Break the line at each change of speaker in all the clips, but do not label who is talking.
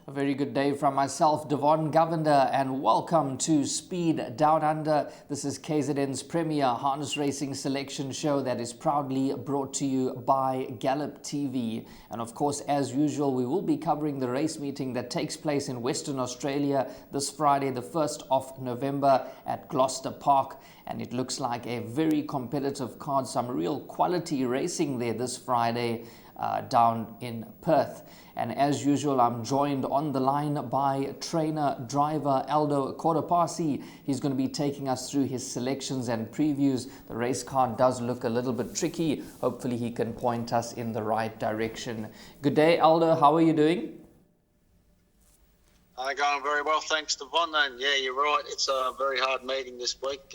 A very good day from myself, Devon Govender, and welcome to Speed Down Under. This is KZN's premier harness racing selection show that is proudly brought to you by Gallop TV. And of course, as usual, we will be covering the race meeting that takes place in Western Australia this Friday, the 1st of November at Gloucester Park. And it looks like a very competitive card, some real quality racing there this Friday down in Perth. And as usual, I'm joined on the line by trainer driver Aldo Kodapasi. He's going to be taking us through his selections and previews. The race card does look a little bit tricky. Hopefully he can point us in the right direction. Good day, Aldo. How are you doing?
I'm going very well, thanks to Devon. And yeah, you're right. It's a very hard meeting this week,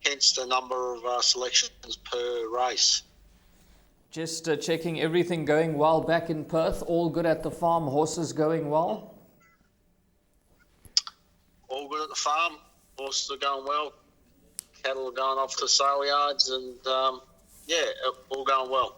hence the number of selections per race.
Just checking everything going well back in Perth. All good at the farm. Horses going well?
All good at the farm. Horses are going well. Cattle are going off to sale yards, and yeah, all going well.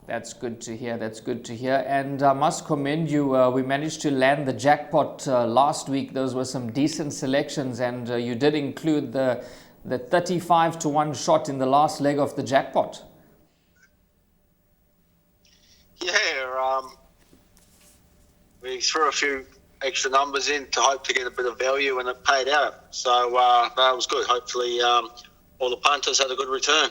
That's good to hear. That's good to hear. And I must commend you. We managed to land the jackpot last week. Those were some decent selections, and you did include the 35-1 shot in the last leg of the jackpot.
Yeah, we threw a few extra numbers in to hope to get a bit of value, and it paid out. So that was good. Hopefully all the punters had a good return.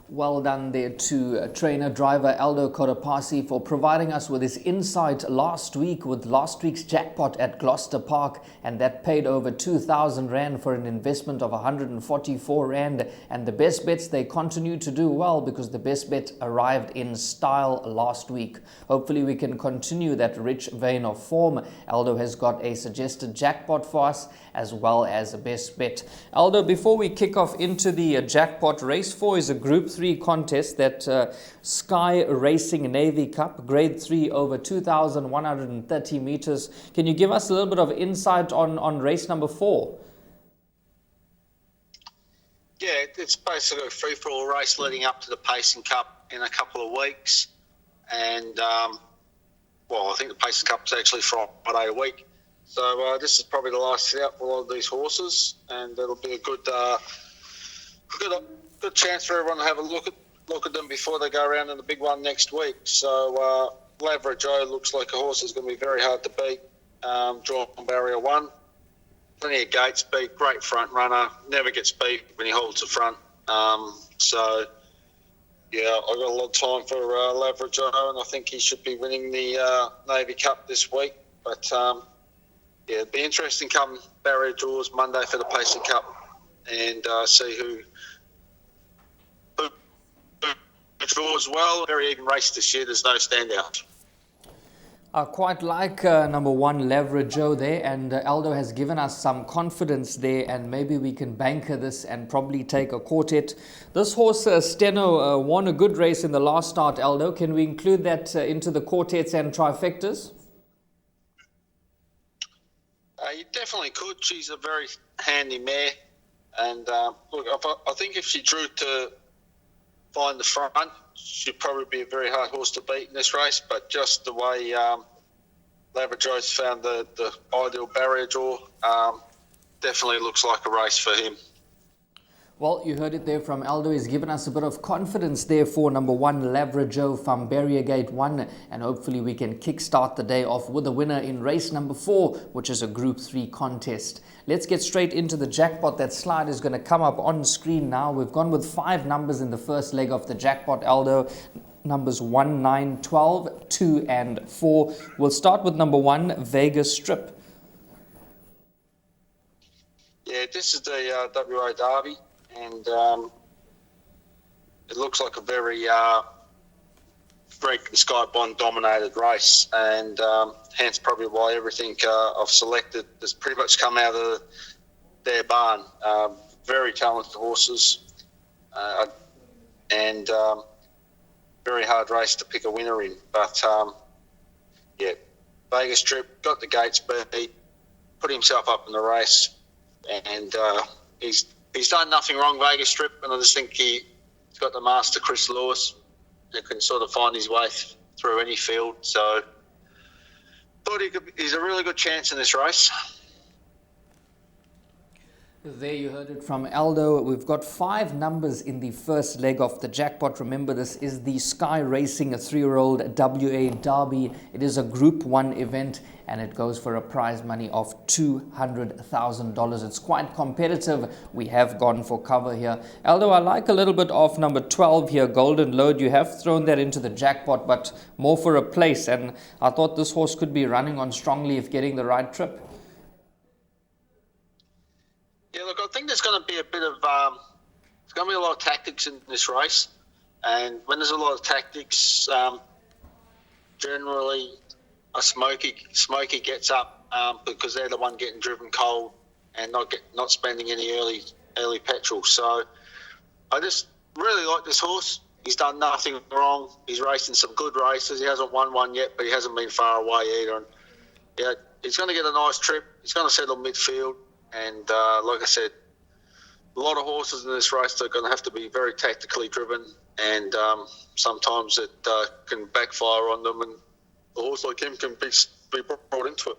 Well done there to trainer driver Aldo Kodapasi for providing us with his insight last week with last week's jackpot at Gloucester Park, and that paid over 2,000 Rand for an investment of 144 Rand. And the best bets, they continue to do well because the best bet arrived in style last week. Hopefully we can continue that rich vein of form. Aldo has got a suggested jackpot for us as well as a best bet. Aldo, before we kick off into the jackpot, race 4 is a Group 3 contest, that Sky Racing Navy Cup, Grade 3 over 2,130 meters. Can you give us a little bit of insight on race number 4?
Yeah, it's basically a free-for-all race leading up to the Pacing Cup in a couple of weeks. And, well, I think the Pacing Cup's actually Friday a week. So this is probably the last out for a lot of these horses, and it'll be a good chance for everyone to have a look at them before they go around in the big one next week. So Lavra Joe looks like a horse that's going to be very hard to beat. Drawn on barrier 1. Plenty of gate speed, great front runner, never gets beat when he holds the front. So, yeah, I've got a lot of time for Lavra Joe, and I think he should be winning the Navy Cup this week. But, yeah, it'd be interesting come barrier draws Monday for the Pacing Cup, and see who draws well. Very even race this year. There's no standout.
I quite like number 1 Lavra Joe there, and Aldo has given us some confidence there, and maybe we can banker this and probably take a quartet. This horse Steno won a good race in the last start, Aldo. Can we include that into the quartets and trifectas?
You definitely could. She's a very handy mare, and look, I think if she drew to find the front, she'd probably be a very hard horse to beat in this race. But just the way Lavra Joe's found the ideal barrier draw, definitely looks like a race for him.
Well, you heard it there from Aldo. He's given us a bit of confidence there for number 1 Lavra Joe from Barrier Gate 1, and hopefully we can kickstart the day off with a winner in race number 4, which is a Group 3 contest. Let's get straight into the jackpot. That slide is going to come up on screen now. We've gone with 5 numbers in the first leg of the jackpot, Aldo. Numbers 1, 9, 12, 2 and 4. We'll start with number 1, Vegas Strip.
Yeah, this is the WA Derby. And it looks like a very Freak and Sky Bond dominated race, and hence probably why everything I've selected has pretty much come out of their barn. Very talented horses, and very hard race to pick a winner in. But yeah, Vegas Strip got the gate speed, put himself up in the race, and he's done nothing wrong, Vegas Strip, and I just think he's got the master Chris Lewis who can sort of find his way through any field. So thought he's a really good chance in this race.
There you heard it from Aldo. We've got 5 numbers in the first leg of the jackpot. Remember, this is the Sky Racing, a 3-year-old WA Derby. It is a Group 1 event and it goes for a prize money of $200,000. It's quite competitive. We have gone for cover here. Aldo, I like a little bit of number 12 here, Golden Load. You have thrown that into the jackpot, but more for a place. And I thought this horse could be running on strongly if getting the right trip.
Yeah, look, I think there's going to be a bit of there's going to be a lot of tactics in this race, and when there's a lot of tactics, generally a smoky gets up because they're the one getting driven cold and not spending any early petrol. So I just really like this horse. He's done nothing wrong. He's racing some good races. He hasn't won one yet, but he hasn't been far away either. And yeah, he's going to get a nice trip. He's going to settle midfield. And like I said, a lot of horses in this race are going to have to be very tactically driven, and sometimes it can backfire on them, and a horse like him can be brought into it.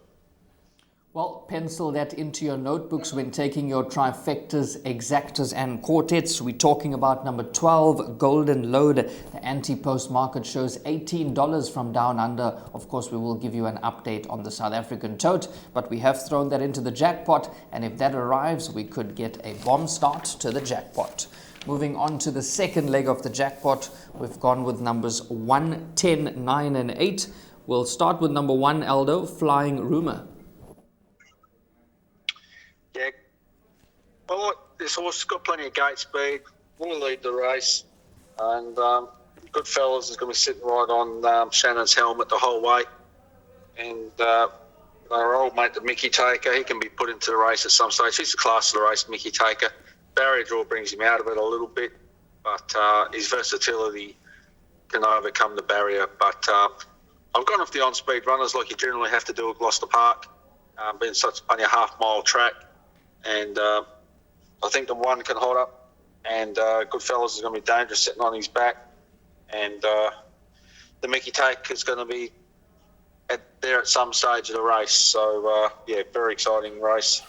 Well, pencil that into your notebooks when taking your trifectas, exactas and quartets. We're talking about number 12, Golden Load. The anti-post market shows $18 from down under. Of course, we will give you an update on the South African tote, but we have thrown that into the jackpot, and if that arrives, we could get a bomb start to the jackpot. Moving on to the second leg of the jackpot, we've gone with numbers 1, 10, 9 and 8. We'll start with number 1, Aldo, Flying Rumour.
Yeah, well, this horse has got plenty of gate speed, will lead the race, and Goodfellas is going to be sitting right on Shannon's helmet the whole way. And our old mate, the Mickey Taker, he can be put into the race at some stage. He's the class of the race, Mickey Taker. Barrier draw brings him out of it a little bit, but his versatility can overcome the barrier. But I've gone off the on-speed runners like you generally have to do at Gloucester Park, being such only a half-mile track. And I think the one can hold up, and Goodfellas is going to be dangerous sitting on his back, and the Mickey Take is going to be there at some stage of the race. So, yeah, very exciting race.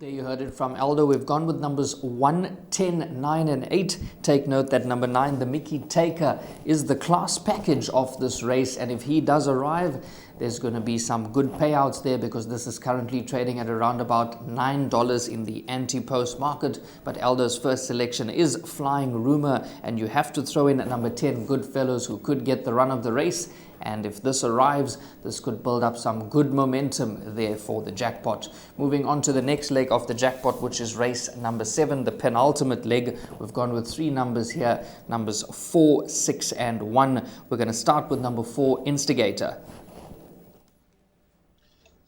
There you heard it from Aldo. We've gone with numbers 1, 10, 9 and 8. Take note that number 9, the Mickey Taker, is the class package of this race, and if he does arrive, there's going to be some good payouts there, because this is currently trading at around about $9 in the anti-post market. But Aldo's first selection is Flying Rumour, and you have to throw in at number 10, Goodfellas, who could get the run of the race. And if this arrives, this could build up some good momentum there for the jackpot. Moving on to the next leg of the jackpot, which is race number 7, the penultimate leg. We've gone with 3 numbers here, numbers 4, 6 and 1. We're going to start with number 4, Instigator.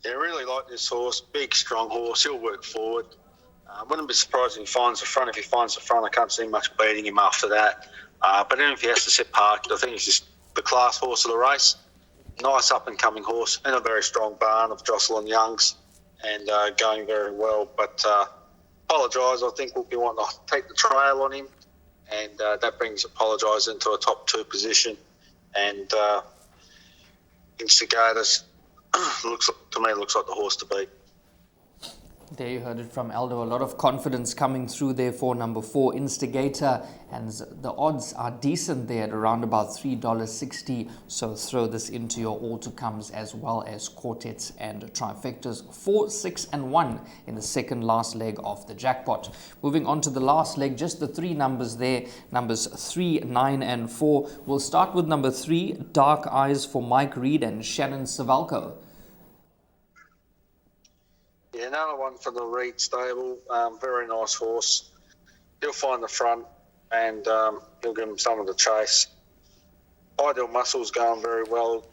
Yeah, I really like this horse. Big, strong horse. He'll work forward. Wouldn't be surprised if he finds the front. If he finds the front, I can't see much beating him after that. But even if he has to sit parked, I think he's just the class horse of the race. Nice up-and-coming horse in a very strong barn of Jocelyn Young's, and going very well. But Apologise, I think, will be wanting to take the trail on him, and that brings Apologise into a top 2 position. And Instigators looks like the horse to beat.
There you heard it from Aldo. A lot of confidence coming through there for number 4, Instigator. And the odds are decent there at around about $3.60. So throw this into your all-to-comes as well as quartets and trifectas. 4, 6 and 1 in the second last leg of the jackpot. Moving on to the last leg, just the 3 numbers there. Numbers 3, 9 and 4. We'll start with number 3, Dark Eyes for Mike Reed and Shannon Savalco.
Yeah, another one for the Reed stable. Very nice horse. He'll find the front, and he'll give him some of the chase. Ideal Muscle's going very well.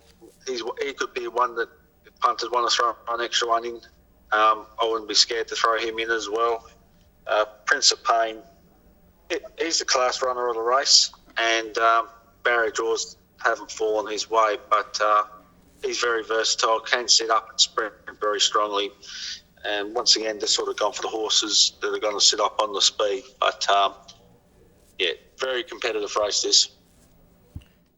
He could be one that if punters want to throw an extra one in. I wouldn't be scared to throw him in as well. Prince of Pain, he's the class runner of the race, and barrier draws haven't fallen his way, but he's very versatile, can sit up and sprint very strongly. And once again, just sort of gone for the horses that are going to sit up on the speed. But, yeah, very competitive race this.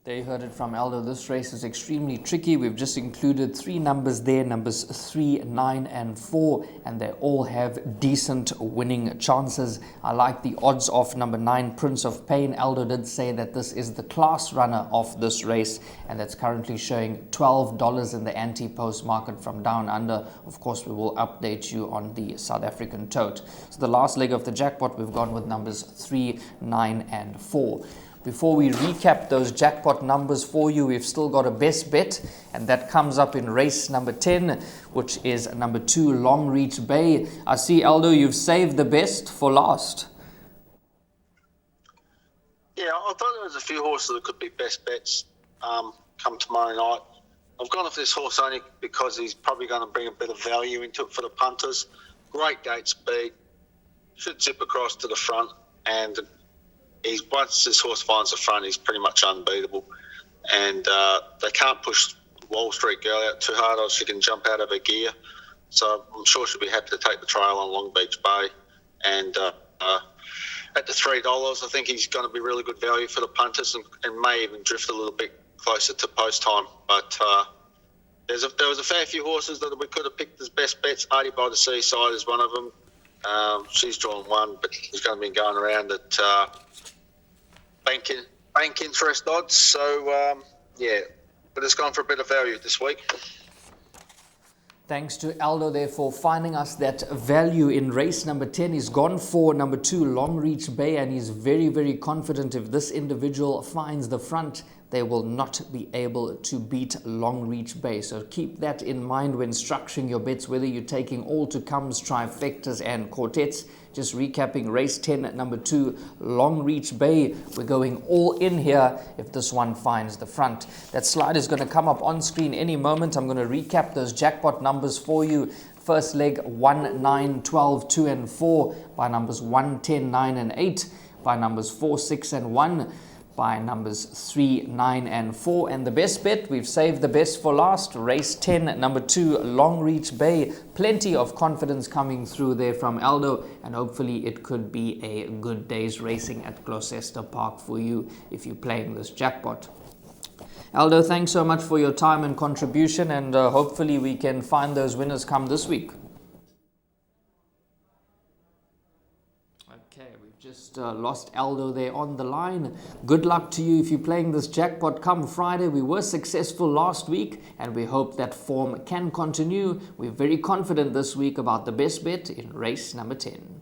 There you heard it from Aldo. This race is extremely tricky. We've just included 3 numbers there, numbers 3, 9 and 4, and they all have decent winning chances. I like the odds of number 9, Prince of Pain. Aldo did say that this is the class runner of this race, and that's currently showing $12 in the anti-post market from down under. Of course, we will update you on the South African tote. So the last leg of the jackpot, we've gone with numbers 3, 9 and 4. Before we recap those jackpot numbers for you, we've still got a best bet, and that comes up in race number 10, which is number 2, Long Reach Bay. I see, Aldo, you've saved the best for last.
Yeah, I thought there was a few horses that could be best bets come tomorrow night. I've gone off this horse only because he's probably going to bring a bit of value into it for the punters. Great gate speed, should zip across to the front, and once this horse finds the front, he's pretty much unbeatable. And they can't push Wall Street Girl out too hard, or she can jump out of her gear. So I'm sure she'll be happy to take the trail on Long Beach Bay. And at the $3, I think he's going to be really good value for the punters, and may even drift a little bit closer to post time. But there was a fair few horses that we could have picked as best bets. Artie by the Seaside is one of them. She's drawn 1, but he's going to be going around at bank interest odds. So, yeah, but it's gone for a bit of value this week.
Thanks to Aldo there for finding us that value in race number 10. He's gone for number 2, Long Reach Bay, and he's very, very confident if this individual finds the front, they will not be able to beat Long Reach Bay. So keep that in mind when structuring your bets, whether you're taking all to comes, trifectas and quartets. Just recapping race 10 at number 2, Long Reach Bay. We're going all in here if this one finds the front. That slide is going to come up on screen any moment. I'm going to recap those jackpot numbers for you. First leg, 1, 9, 12, 2 and 4 by numbers 1, 10, 9 and 8, by numbers 4, 6 and 1, by numbers 3, 9 and 4. And the best bet, we've saved the best for last. Race 10, number 2, Long Reach Bay. Plenty of confidence coming through there from Aldo, and hopefully it could be a good day's racing at Gloucester Park for you if you're playing this jackpot. Aldo, thanks so much for your time and contribution, and hopefully we can find those winners come this week. Okay, we've just lost Aldo there on the line. Good luck to you if you're playing this jackpot come Friday. We were successful last week, and we hope that form can continue. We're very confident this week about the best bet in race number 10.